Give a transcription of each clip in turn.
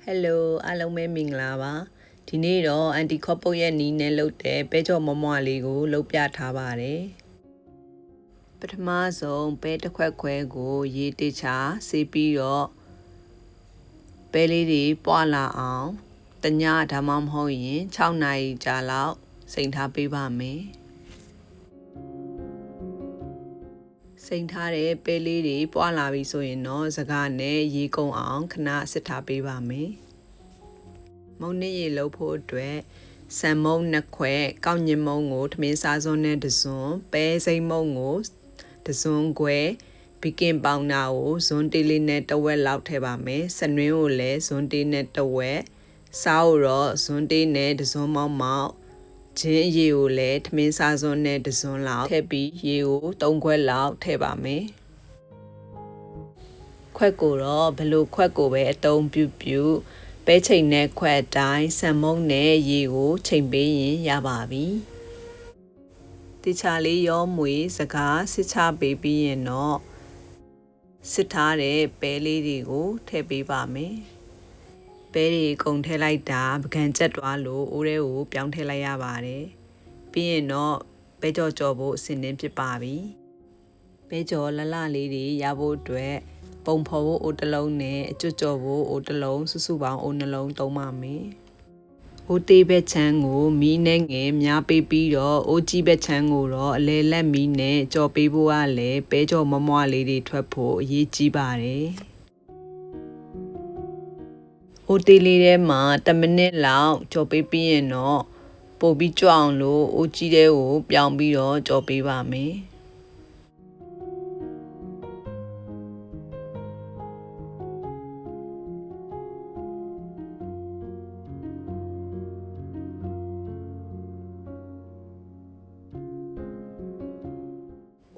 Hello အားလုံးပဲမင်္ဂလာပါဒီနေ့တော့အန်တီခေါပုတ်ရဲ့နီးနဲ့လုပ်တဲ့ပဲကြော်မမွားလေးကိုလုပ်ပြထားပါတယ်ပထမဆုံးပဲတစ်ခွက်ခွဲကိုရေတချာဆေးပြီးတော့ပဲလေးတွေပွားလာအောင်တညဒါမှမဟုတ်ရင်6နာရီကြာလောက်စိမ်ထားပေးပါမယ်စိမ်ထားတဲ့ပဲလေးတွေပွားလာပြီဆိုရင်တော့စကားနဲ့ရေကုန်အောင်ခဏစစ်ထားပေးပါမယ်မုံနည်းရေလုပ်ဖို့အတွက်ဆန်မုံ2ခွက်ကောက်ညင်မုံကိုထမင်းစားစွန်းနဲ့တစ်စွန်းပဲစိမ်းမုံကိုတစ်စွန်းခွဲဘီကင်ပေါင်နာကိုဇွန်းတေးလေးနဲ့တစ်ဝက်လောက်ထည့်ပါမယ်စနွင်းကိုလည်းဇွန်းတေးနဲ့တစ်ဝက်စားကိုတော့ဇွန်းတေးနဲ့တစ်စွန်းမောက်ချင်းရေကိုလည်းထမင်းစားစွန်းနဲ့တစ်စွန်းလောက်ထည့်ပြီးရေကို3ခွက်လောက်ထည့်ပါမယ်ခွက်ကိုတော့ဘလို့ခွက်ကိုပဲအသုံးပြုပဲချိန်နဲ့ခွက်အတိုင်းဆန်မုံနဲ့ရေကိုချိန်ပေးရင်ရပါပြီတခြားလေးရောမွေစကားစစ်ချပေးပြီးရင်တော့စစ်ထားတဲ့ပဲလေးတွေကိုထည့်ပေးပါမယ်ပဲတွေကုန်ထည့်လိုက်တာပကံကျက်သွားလို့အိုးထဲကိုပြောင်းထည့်လိုက်ရပါတယ်ပြီးရင်တော့ပဲကြော်ကြော်ဖို့အဆင်သင့်ဖြစ်ပါပြီပဲကြော်လလလေးတွေရဖို့အတွက်ပုံဖော်ဖို့အိုးတစ်လုံးနဲ့အကျွတ်ကြော်ဖို့အိုးတစ်လုံးစုစုပေါင်းအိုးနှလုံးသုံးပါမယ်။အိုးသေးဘက်ချမ်းကိုမီးနဲ့ငယ်များပေးပြီးတော့အိုးကြီးဘက်ချမ်းကိုတော့အလဲလက်မီးနဲ့ကြော်ပေးဖို့ကလည်းပဲကြော်မမွားလေးတွေထွက်ဖို့အရေးကြီးပါတယ်။အိုးသေးလေးထဲမှာ10မိနစ်လောက်ကြော်ပေးပြီးရင်တော့ပို့ပြီးကြွအောင်လို့အိုးကြီးတဲ့ကိုပြောင်းပြီးတော့ကြော်ပေးပါမယ်။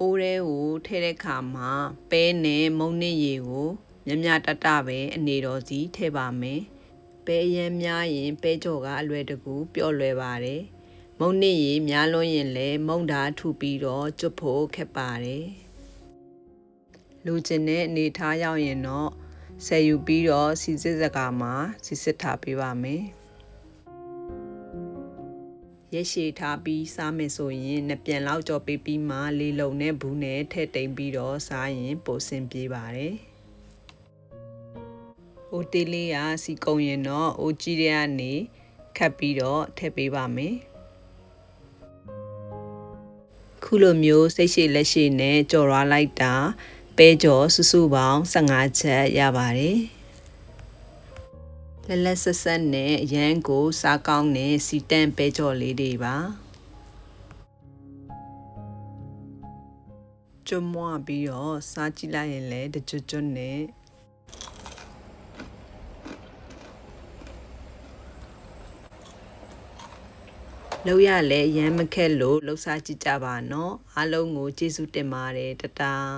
အိုးထဲကိုထည့်တဲ့အခါမှာပဲနဲ့မုံနည်းရေကိုမြတပဲအနေတော်စီထည့်ပါမယ်။ပဲရမ်းများရင်ပဲကြော်ကအလွယ်တကူပျော့လွယ်ပါတယ်။မုံနည်းရေများလွန်းရင်လည်းမုံဓာတ်ထုပြီးတော့ကျွတ်ဖို့ခက်ပါတယ်။လိုချင်တဲ့အနေထားရောက်ရင်တော့ဆယ်ယူပြီးတော့စီစစ်စကားမှာစီစစ်ထားပေးပါမယ်။ရက်ရှည်ထားပြီးစားမယ်ဆိုရင်နှစ်ပြန်လောက်ကြော်ပေးပြီးမှလေလုံနဲ့ဘူးနဲ့ထည့်သိမ်းပြီးတော့စားရင်ပိုဆင်ပြေပါတယ်။အိုးသေးလေးကစီကုန်ရင်တော့အိုးကြီးတဲ့ကနေခတ်ပြီးတော့ထည့်ပေးပါမယ်။ခုလိုမျိုးစိတ်ရှည်လက်ရှည်နဲ့ကြော်ရလိုက်တာပဲကြော်စုစုပေါင်း15ချက်ရပါတယ်။လက်ဆက်ဆက်နဲ့အရန်ကိုစားကောင်းတဲ့စီတန့်ပဲကြော်လေးတွေပါကျွတ်မွားပြီးတော့စားကြည့်လိုက်ရင်လည်းတကျွတ်နဲ့လောက်ရလဲရမ်းမခက်လို့လှုပ်ရှားကြည့်ကြပါနော်အားလုံးကိုကျေးဇူးတင်ပါတယ်တတား